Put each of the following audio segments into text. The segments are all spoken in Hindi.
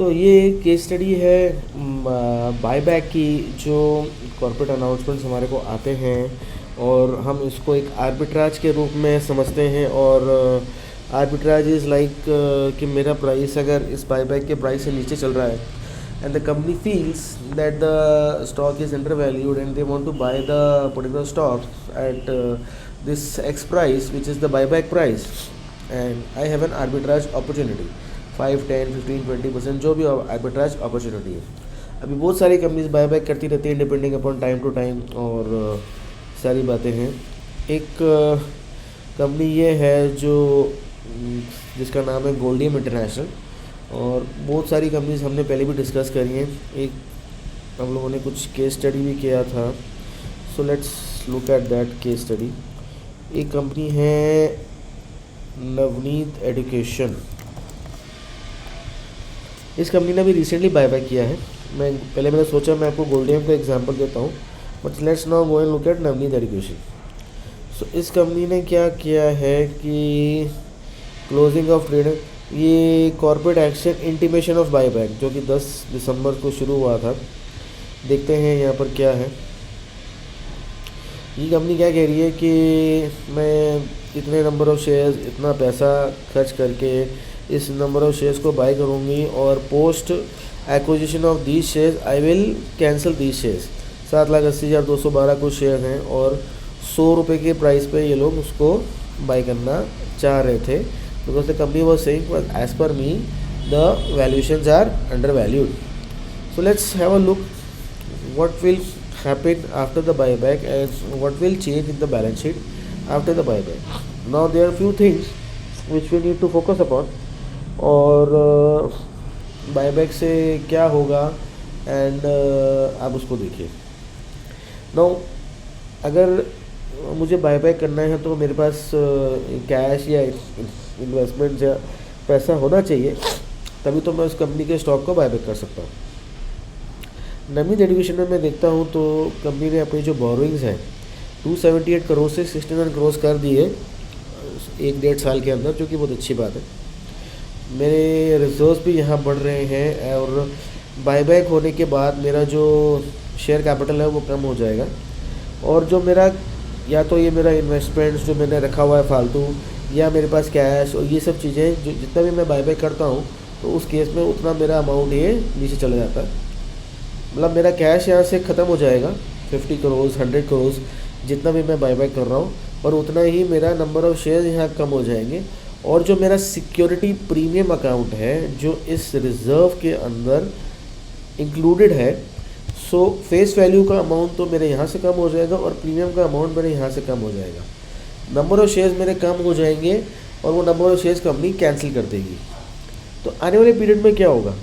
तो ये केस स्टडी है बायबैक की, जो कॉर्पोरेट अनाउंसमेंट्स हमारे को आते हैं और हम इसको एक आर्बिट्राज के रूप में समझते हैं। और आर्बिट्राज इज़ लाइक कि मेरा प्राइस अगर इस बायबैक के प्राइस से नीचे चल रहा है and the company feels that the stock is undervalued and they want to buy the particular stock at this X price which is the buyback price, and I have an arbitrage opportunity 5, 10, 15, 20% जो भी आर्बिट्राज अपॉर्चुनिटी है। अभी बहुत सारी कंपनीज बायबैक करती रहती हैं depending upon time to time, और सारी बातें हैं। एक कंपनी ये है जो जिसका नाम है गोल्डियम इंटरनेशनल, और बहुत सारी कंपनीज हमने पहले भी डिस्कस करी हैं। एक हम लोगों ने कुछ केस स्टडी भी किया था, so let's look at that case study. एक कंपनी है नवनीत एजुकेशन। इस कंपनी ने भी रिसेंटली बायबैक किया है। मैंने सोचा मैं आपको गोल्डियम का एग्जांपल देता हूँ, but let's now go and look at Navneet Education. So इस कंपनी ने क्या किया है कि क्लोजिंग ऑफ ट्रेड, ये corporate action intimation of buyback जो कि 10 दिसंबर को शुरू हुआ था। देखते हैं यहाँ पर क्या है। ये कंपनी क्या कह रही है कि मैं इतने नंबर ऑफ़ शेयर्स, इतना पैसा खर्च करके इस नंबर ऑफ़ शेयर्स को बाय करूँगी, और post acquisition of these shares I will cancel these shares. 7,80,212 कुछ शेयर हैं और 100 रुपये के प्राइस पे ये लोग उसको बाय करना चाह रहे थे, because the company was saying as per me the valuations are undervalued. So let's have a look what will happen after the buyback and what will change in the balance sheet after the buyback. Now there are few things which we need to focus upon, और बायबैक से क्या होगा एंड आप उसको देखिए। नाउ अगर मुझे बायबैक करना है तो मेरे पास कैश या इन्वेस्टमेंट या पैसा होना चाहिए, तभी तो मैं उस कंपनी के स्टॉक को बायबैक कर सकता हूँ। नवनीत एजुकेशन में मैं देखता हूँ तो कंपनी ने अपनी जो बोरोइंग्स हैं 278 करोड़ से 69 करोड़ कर दी है 1-1.5 साल के अंदर, जो कि बहुत अच्छी बात है। मेरे रिजर्व्स भी यहाँ बढ़ रहे हैं, और बायबैक होने के बाद मेरा जो शेयर कैपिटल है वो कम हो जाएगा, और जो मेरा या तो ये मेरा इन्वेस्टमेंट्स जो मैंने रखा हुआ है फालतू, या मेरे पास कैश और ये सब चीज़ें जो जितना भी मैं बायबैक करता हूँ तो उस केस में उतना मेरा अमाउंट ये नीचे चला जाता है। मतलब मेरा कैश यहाँ से ख़त्म हो जाएगा 50 करोड़ 100 करोड़ जितना भी मैं बायबैक कर रहा हूँ, और उतना ही मेरा नंबर ऑफ़ शेयर्स यहाँ कम हो जाएंगे। और जो मेरा सिक्योरिटी प्रीमियम अकाउंट है जो इस रिज़र्व के अंदर इंक्लूडेड है, सो फेस वैल्यू का अमाउंट तो मेरे यहाँ से कम हो जाएगा और प्रीमियम का अमाउंट मेरे यहाँ से कम हो जाएगा। नंबर ऑफ़ शेयर्स मेरे कम हो जाएंगे और वो number of shares company cancel कर देगी। तो आने वाले पीरियड में क्या होगा?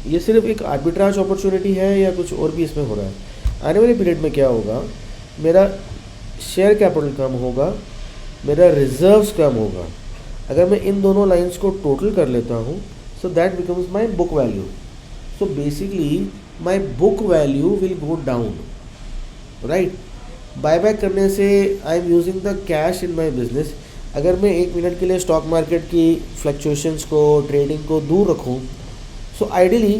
ये सिर्फ एक आर्बिट्राज अपॉर्चुनिटी है या कुछ और भी इसमें हो रहा है? आने वाले पीरियड में क्या होगा? मेरा शेयर कैपिटल कम होगा, मेरा रिजर्व्स कम होगा। अगर मैं इन दोनों लाइंस को टोटल कर लेता हूँ, so that becomes my book value. So basically my book value will go down, right? Buyback करने से I am using the cash in my business. अगर मैं 1 मिनट के लिए स्टॉक मार्केट की फ्लक्चुएशंस को, ट्रेडिंग को दूर रखूँ, so ideally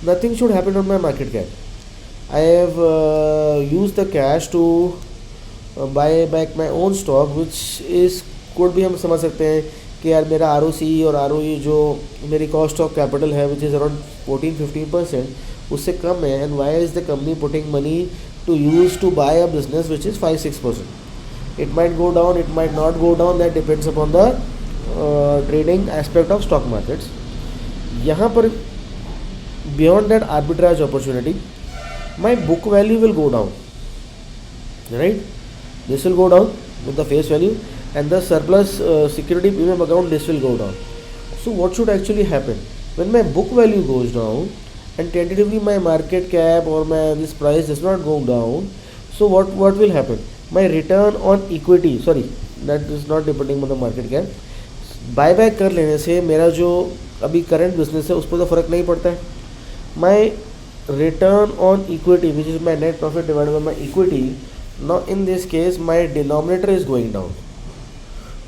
nothing should happen on my market cap. I have used the cash to buy back my own stock, which is could भी हम समझ सकते हैं कि यार मेरा ROC और ROE जो मेरी कॉस्ट ऑफ कैपिटल है which is around 14-15% उससे कम है, and why is the company putting money to use to buy a business which is 5-6%? It might go down, it might not go down, that depends upon the trading aspect of stock markets. यहाँ पर beyond that arbitrage opportunity, my book value will go down, right? This will go down with the face value, and the surplus security premium account, this will go down. So what should actually happen when my book value goes down and tentatively my market cap or my this price does not go down? So what will happen? My return on equity, sorry, that is not depending on the market cap. Buyback कर लेने से मेरा जो अभी करंट बिजनेस है उस पर तो फ़र्क नहीं पड़ता है। My return on equity which is my net profit divided by my equity, now in this case my denominator is going down,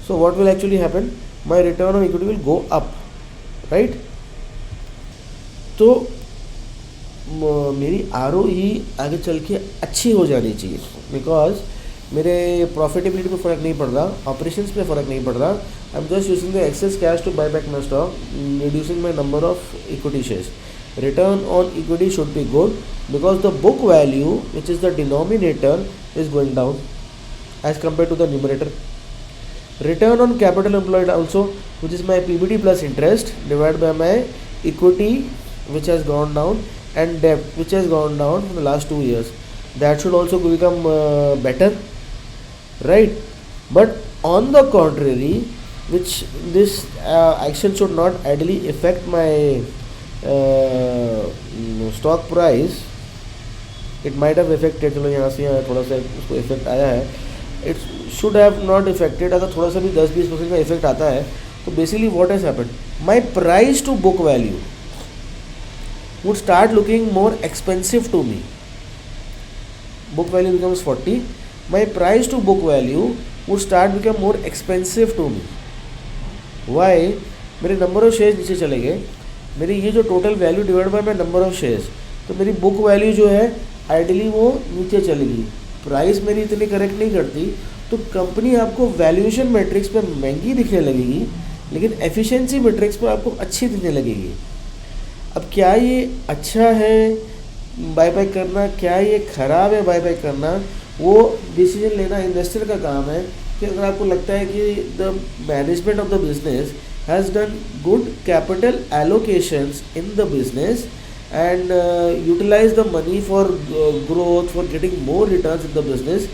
so what will actually happen? My return on equity will go up, right? तो मेरी ROE आगे चल के अच्छी हो जानी चाहिए, बिकॉज मेरे प्रॉफिटेबिलिटी पे फ़र्क नहीं पड़ रहा, ऑपरेशंस पे फ़र्क नहीं पड़ रहा। I am just using the excess cash to buy back my stock, reducing my number of equity shares. Return on equity should be good because the book value, which is the denominator, is going down as compared to the numerator. Return on capital employed also, which is my PBT plus interest divided by my equity, which has gone down, and debt, which has gone down for the last 2 years. That should also become better, right? But on the contrary, which this action should not ideally affect my stock price. It might have affected, चलो यहाँ से यहाँ थोड़ा सा उसको इफेक्ट आया है, it should have not affected. अगर थोड़ा सा भी 10-20% का इफेक्ट आता है तो basically what has happened, my price to book value would start looking more expensive to me. Book value becomes 40, my price to book value would start become more expensive to me. Why? मेरे नंबर ऑफ शेयर्स नीचे चले गए, मेरी ये जो total value divide by my number of shares, तो मेरी बुक वैल्यू जो है आइडियली वो नीचे चलेगी। प्राइस मेरी इतनी करेक्ट नहीं करती, तो कंपनी आपको वैल्यूएशन मैट्रिक्स पे महंगी दिखने लगेगी, लेकिन एफिशिएंसी मैट्रिक्स पर आपको अच्छी दिखने लगेगी। अब क्या ये अच्छा है बाय बाय करना, क्या ये ख़राब है बाय बाय करना, वो डिसीजन लेना इन्वेस्टर का काम है। कि अगर आपको लगता है कि the management of the business has done good capital allocations in the business and utilize the money for growth, for getting more returns in the business,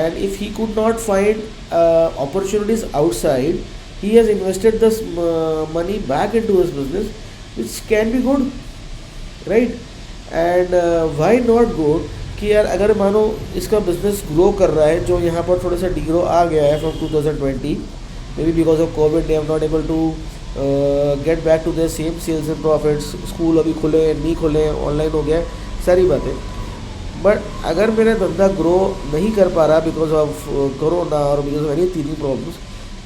and if he could not find opportunities outside, he has invested this money back into his business, which can be good, right? And why not good कि यार अगर मानो इसका बिजनेस ग्रो कर रहा है, जो यहाँ पर थोड़ा सा डिग्रो आ गया है from 2020, maybe because of COVID they are not able to get back to their same sales and profits. School अभी खुले नहीं खुले, ऑनलाइन हो गया, सारी बातें। बट अगर मेरा धंधा ग्रो नहीं कर पा रहा बिकॉज ऑफ कोरोना और बिकॉज ऑफ एनी तीन problems,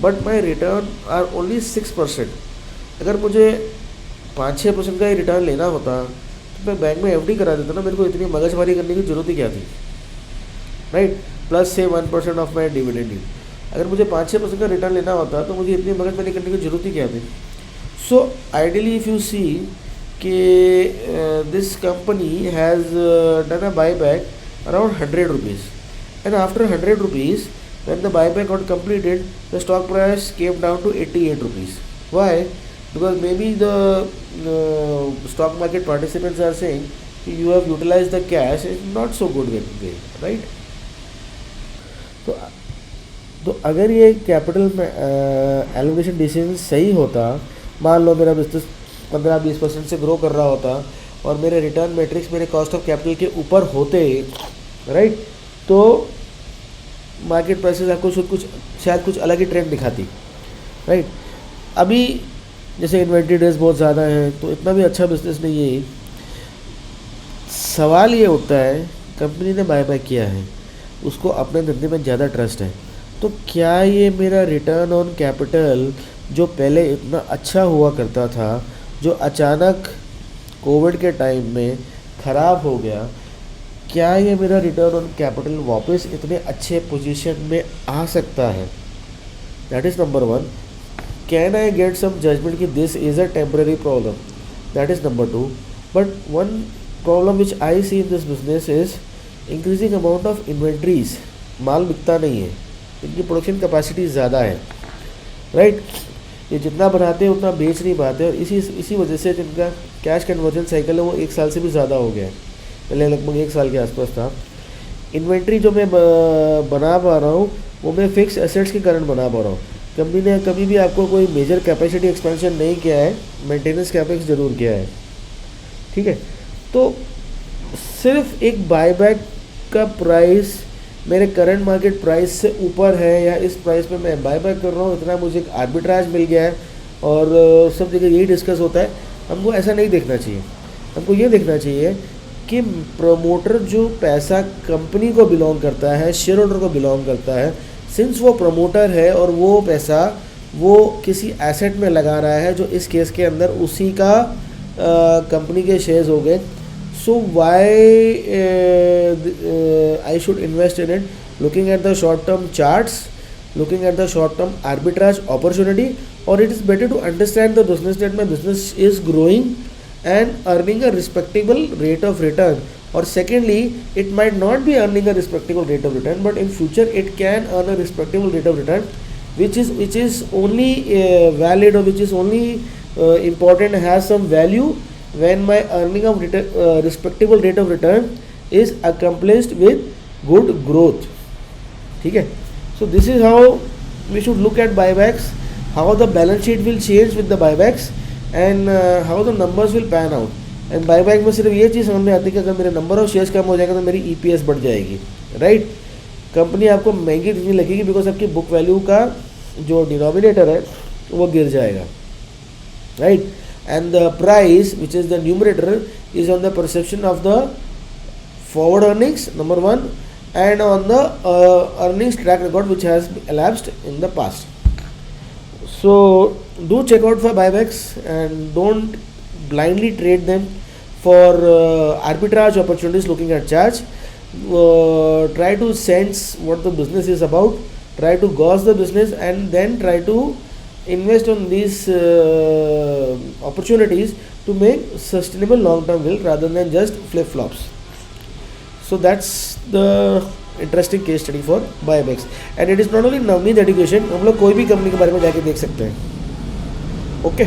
but my return are only 6%, अगर मुझे 5-6% का ही रिटर्न लेना होता तो मैं बैंक में FD करा देता ना, मेरे को इतनी मगजमारी करने की ज़रूरत ही क्या थी, राइट? प्लस से 1% ऑफ माई डिविडेंड। अगर मुझे 5-6% का रिटर्न लेना होता तो मुझे इतनी मगजमारी करने की ज़रूरत ही क्या थी। So ideally if you see कि this company has done a buy back around 100 rupees, and after 100 rupees when the buy back got completed the stock price came down to 88 rupees. Why? Because maybe the stock market participants are saying you have utilized the cash in not so good way, right? तो अगर ये कैपिटल एलोकेशन डिसीजन सही होता, मान लो मेरा बिजनेस 15-20% से ग्रो कर रहा होता और मेरे रिटर्न मैट्रिक्स मेरे कॉस्ट ऑफ कैपिटल के ऊपर होते, राइट, तो मार्केट प्राइसेस आपको शायद कुछ अलग ही ट्रेंड दिखाती, राइट? अभी जैसे इन्वेंट्री डेज बहुत ज़्यादा हैं तो इतना भी अच्छा बिजनेस नहीं है। सवाल ये उठता है, कंपनी ने बाय बैक किया है, उसको अपने धंधे में ज़्यादा ट्रस्ट है, तो क्या ये मेरा रिटर्न ऑन कैपिटल जो पहले इतना अच्छा हुआ करता था, जो अचानक कोविड के टाइम में ख़राब हो गया, क्या ये मेरा रिटर्न ऑन कैपिटल वापस इतने अच्छे पोजीशन में आ सकता है? That is number 1. Can I get some judgement कि this is a temporary problem? That is number 2. But one problem which I see in this business is increasing amount of inventories. माल बिकता नहीं है, इनकी प्रोडक्शन कैपेसिटी ज़्यादा है, राइट? ये जितना बनाते हैं उतना बेच नहीं पाते, और इसी वजह से जिनका कैश कन्वर्जन साइकिल है वो 1 साल से भी ज़्यादा हो गया है, पहले लगभग 1 साल के आसपास था. इन्वेंट्री जो मैं बना पा रहा हूँ वो मैं फिक्स एसेट्स के कारण बना पा रहा हूँ. कंपनी ने कभी भी आपको कोई मेजर कैपेसिटी एक्सपेंशन नहीं किया है, मेंटेनेंस कैपेक्स ज़रूर किया है, ठीक है? तो सिर्फ एक बायबैक का प्राइस मेरे करंट मार्केट प्राइस से ऊपर है या इस प्राइस पे मैं बायबैक कर रहा हूँ, इतना मुझे एक आर्बिट्राज मिल गया है और सब जगह यही डिस्कस होता है. हमको ऐसा नहीं देखना चाहिए. हमको ये देखना चाहिए कि प्रमोटर जो पैसा कंपनी को बिलोंग करता है, शेयर होल्डर को बिलोंग करता है, सिंस वो प्रमोटर है और वो पैसा वो किसी एसेट में लगा रहा है जो इस केस के अंदर उसी का कंपनी के शेयर्स हो गए. So why I should invest in it? Looking at the short-term charts, looking at the short-term arbitrage opportunity, or it is better to understand the business that my business is growing and earning a respectable rate of return. Or secondly, it might not be earning a respectable rate of return, but in future it can earn a respectable rate of return, which is only valid, or which is only important, has some value when my earning of respectable rate of return is accomplished with good growth. ठीक है. So this is how we should look at buybacks, how the balance sheet will change with the buybacks, and how the numbers will pan out. And buyback में सिर्फ ये चीज़ समझ में आती है कि अगर मेरे नंबर ऑफ शेयर्स कम हो जाएगा तो मेरी ईपीएस बढ़ जाएगी, राइट. कंपनी आपको महंगी नहीं लगेगी बिकॉज आपकी बुक वैल्यू का जो डिनोमिनेटर है वो गिर जाएगा, right. And the price which is the numerator is on the perception of the forward earnings, number one, and on the earnings track record which has elapsed in the past. So do check out for buybacks and don't blindly trade them for arbitrage opportunities looking at charts. Try to sense what the business is about, try to gauge the business, and then try to invest on these opportunities to make sustainable long term wealth rather than just flip flops. So that's the interesting case study for buybacks, and it is not only Navneet Education. हम लोग कोई भी कंपनी के बारे में जाके देख सकते हैं. ओके.